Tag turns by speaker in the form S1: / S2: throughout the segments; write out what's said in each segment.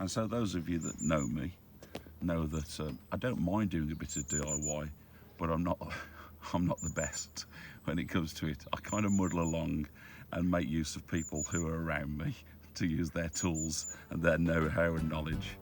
S1: And so those of you that know me know that I don't mind doing a bit of DIY, but I'm not the best when it comes to it. I kind of muddle along and make use of people who are around me to use their tools and their know-how and knowledge.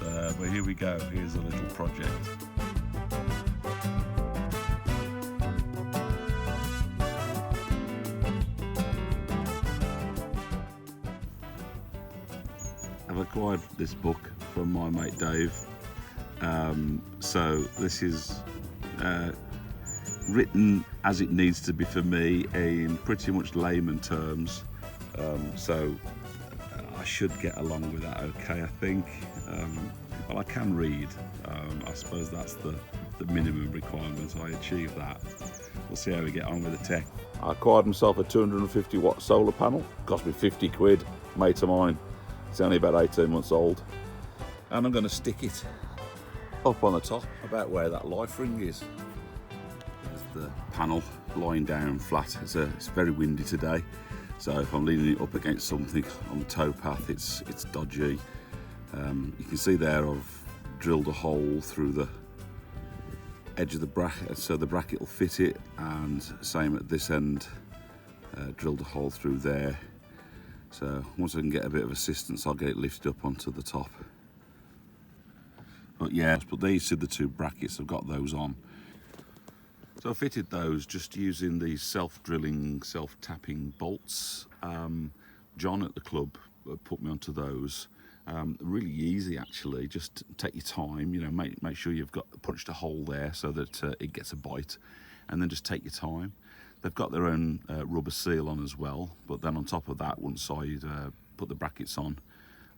S1: But here we go, here's a little project. I've acquired this book from my mate Dave. So this is written as it needs to be for me in pretty much layman terms. So I should get along with that okay, I think. Well, I can read. I suppose that's the minimum requirement. I achieve that. We'll see how we get on with the tech. I acquired myself a 250 watt solar panel. Cost me 50 quid, mate of mine. It's only about 18 months old. And I'm going to stick it up on the top, about where that life ring is. There's the panel lying down flat. It's very windy today, so if I'm leaning it up against something on the towpath, it's dodgy. You can see there I've drilled a hole through the edge of the bracket, so the bracket will fit it, and same at this end, drilled a hole through there. So once I can get a bit of assistance, I'll get it lifted up onto the top. But yeah, but these are the two brackets, I've got those on. So I fitted those just using these self-drilling, self-tapping bolts. John at the club put me onto those. Really easy actually, just take your time, you know, make sure you've got punched a hole there so that it gets a bite, and then just take your time. They've got their own rubber seal on as well, but then on top of that, once I put the brackets on,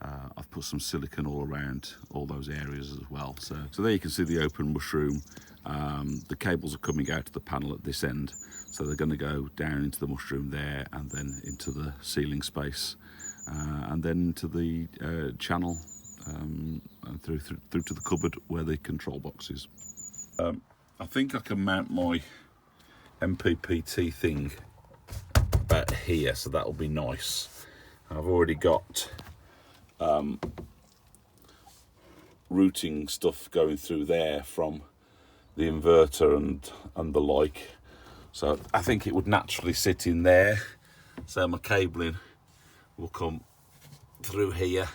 S1: I've put some silicone all around all those areas as well. So there you can see the open mushroom. The cables are coming out of the panel at this end, so they're going to go down into the mushroom there, and then into the ceiling space, and then into the channel, and through to the cupboard where the control box is. I think I can mount my MPPT thing about here, so that'll be nice. I've already got routing stuff going through there from the inverter and the like, so I think it would naturally sit in there. So my cabling will come through here,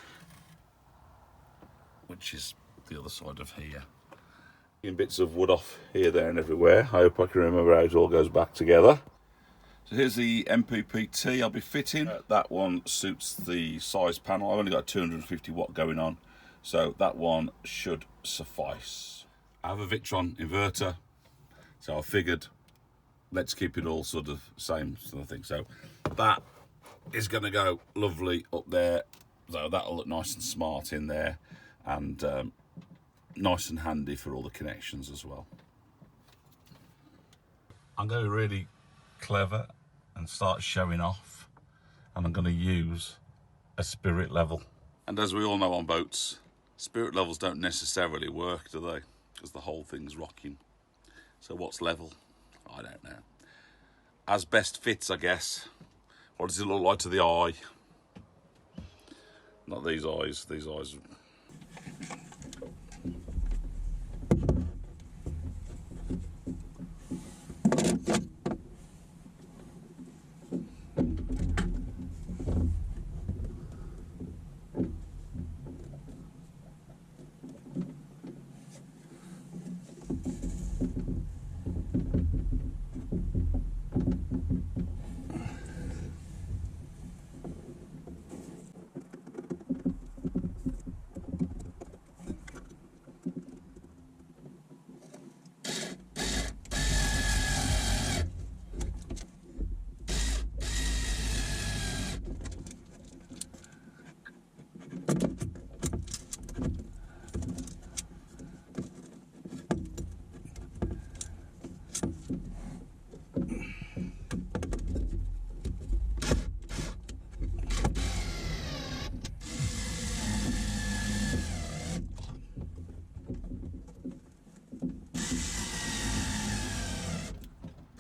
S1: which is the other side of here. In bits of wood off here, there and everywhere. I hope I can remember how it all goes back together. So here's the MPPT I'll be fitting. That one suits the size panel. I've only got 250 watt going on, so that one should suffice. I have a Victron inverter, so I figured let's keep it all sort of same sort of thing. So that is going to go lovely up there, so that'll look nice and smart in there, and nice and handy for all the connections as well. I'm going to be really clever and start showing off, and I'm going to use a spirit level. And as we all know on boats, spirit levels don't necessarily work, do they? Because the whole thing's rocking. So what's level? I don't know. As best fits, I guess. What does it look like to the eye? Not these eyes, these eyes.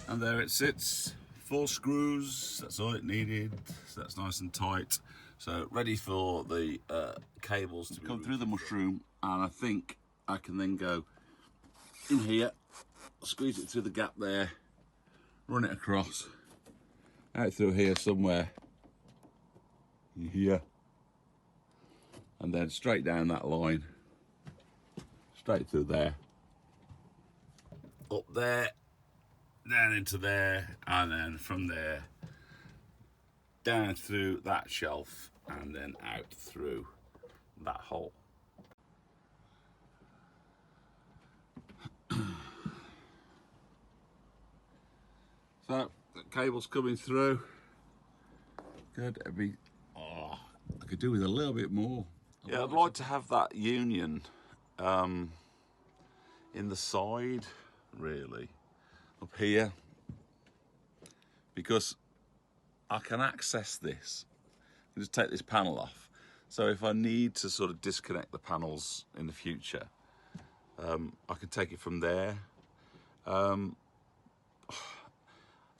S1: And there it sits, 4 screws, that's all it needed, so that's nice and tight. So ready for the cables to come through the mushroom, and I think I can then go in here, squeeze it through the gap there, run it across, out through here somewhere, in here, and then straight down that line, straight through there, up there, down into there, and then from there down through that shelf and then out through that hole. So the cable's coming through. Good. I could do with a little bit more. Yeah, I'd like to have that union in the side, really, up here, because I can access this. I just take this panel off. So if I need to sort of disconnect the panels in the future, I can take it from there. It's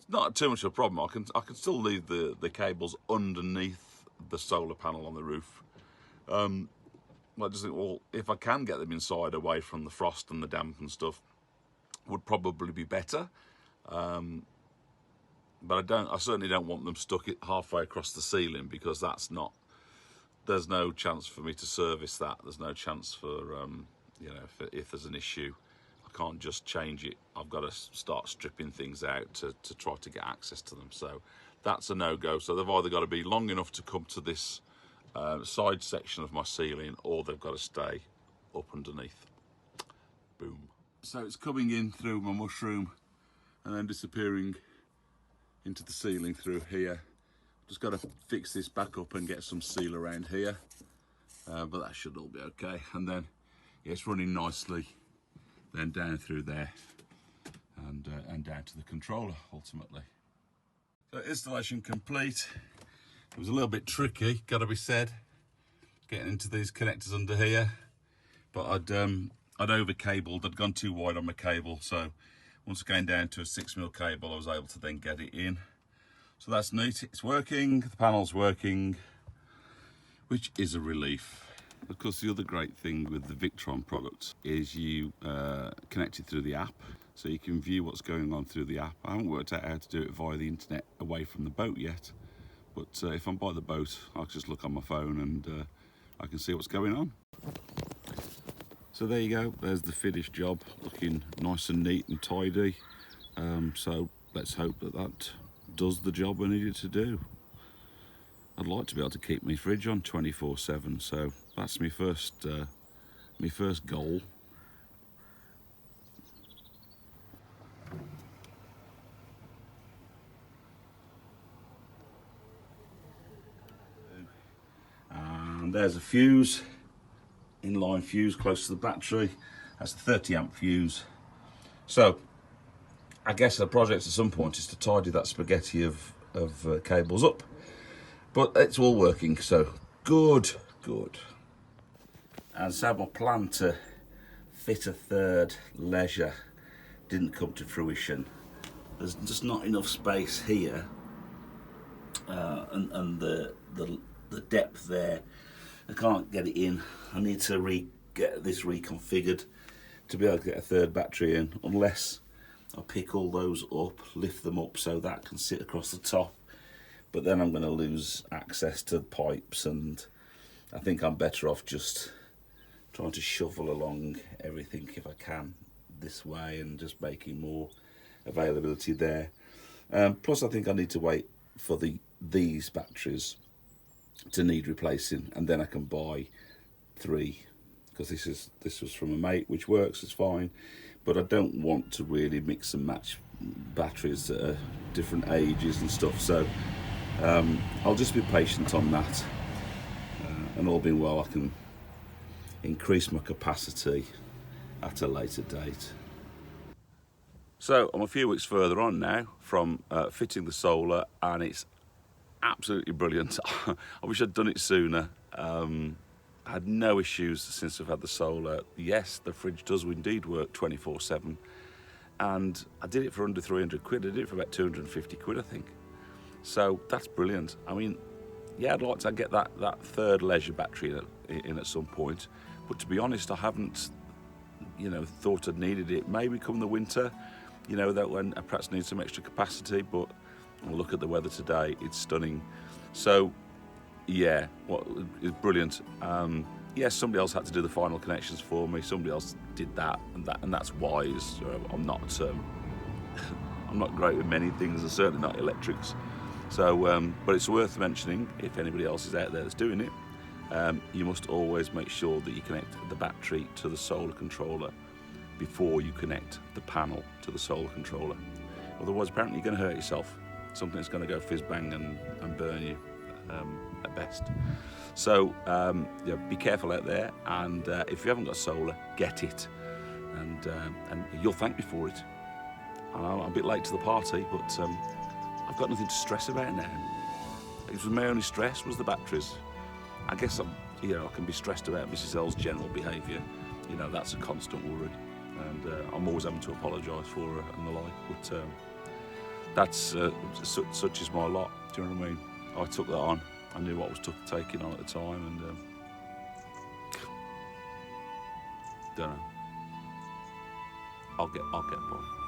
S1: not too much of a problem. I can still leave the cables underneath the solar panel on the roof. I just think, well, if I can get them inside, away from the frost and the damp and stuff, would probably be better. But I certainly don't want them stuck halfway across the ceiling, because there's no chance for me to service that. There's no chance for, you know, if there's an issue, I can't just change it. I've got to start stripping things out to try to get access to them. So that's a no-go. So they've either got to be long enough to come to this side section of my ceiling, or they've got to stay up underneath. Boom. So it's coming in through my mushroom and then disappearing into the ceiling through here. Just got to fix this back up and get some seal around here, but that should all be okay. And then, yeah, it's running nicely, then down through there and down to the controller ultimately. So installation complete. It was a little bit tricky, gotta be said, getting into these connectors under here, but I'd over cabled. I'd gone too wide on my cable, so once going down to a 6mm cable, I was able to then get it in. So that's neat, it's working, the panel's working, which is a relief. Of course, the other great thing with the Victron product is you connect it through the app, so you can view what's going on through the app. I haven't worked out how to do it via the internet away from the boat yet, but if I'm by the boat, I'll just look on my phone and I can see what's going on. So there you go, there's the finished job, looking nice and neat and tidy. So let's hope that does the job I need it to do. I'd like to be able to keep my fridge on 24/7, so that's my first goal. And there's a fuse, inline fuse close to the battery. That's a 30 amp fuse. So I guess the project at some point is to tidy that spaghetti of cables up, but it's all working, so good. And so my plan to fit a third leisure didn't come to fruition. There's just not enough space here, and the depth there, I can't get it in. I need to get this reconfigured to be able to get a third battery in, unless I pick all those up, lift them up so that can sit across the top. But then I'm going to lose access to pipes, and I think I'm better off just trying to shovel along everything if I can this way and just making more availability there. Plus I think I need to wait for these batteries to need replacing, and then I can buy 3, because this was from a mate, which works, it's fine, but I don't want to really mix and match batteries at different ages and stuff. So I'll just be patient on that, and all being well, I can increase my capacity at a later date. So I'm a few weeks further on now from fitting the solar, and it's absolutely brilliant. I wish I'd done it sooner. I had no issues since I've had the solar. Yes, the fridge does indeed work 24/7, and I did it for under 300 quid. I did it for about 250 quid, I think. So that's brilliant. I mean, yeah, I'd like to get that third leisure battery in at some point. But to be honest, I haven't, thought I'd needed it. Maybe come the winter, that when I perhaps need some extra capacity. But we'll look at the weather today; it's stunning. So, yeah, it's brilliant. Yes, somebody else had to do the final connections for me. Somebody else did that, and that's wise. I'm not I'm not great with many things, and certainly not electrics. So, but it's worth mentioning, if anybody else is out there that's doing it, you must always make sure that you connect the battery to the solar controller before you connect the panel to the solar controller. Otherwise, apparently you're going to hurt yourself. Something's going to go fizz bang and burn you at best. So be careful out there, and if you haven't got solar, get it, and you'll thank me for it. I know I'm a bit late to the party, but I've got nothing to stress about now. It was my only stress was the batteries. I guess I can be stressed about Mrs. L's general behaviour. That's a constant worry, and I'm always having to apologise for her and the like. But that's such is my lot. Do you know what I mean? I took that on. I knew what I was taking on at the time, and don't know. I'll get by.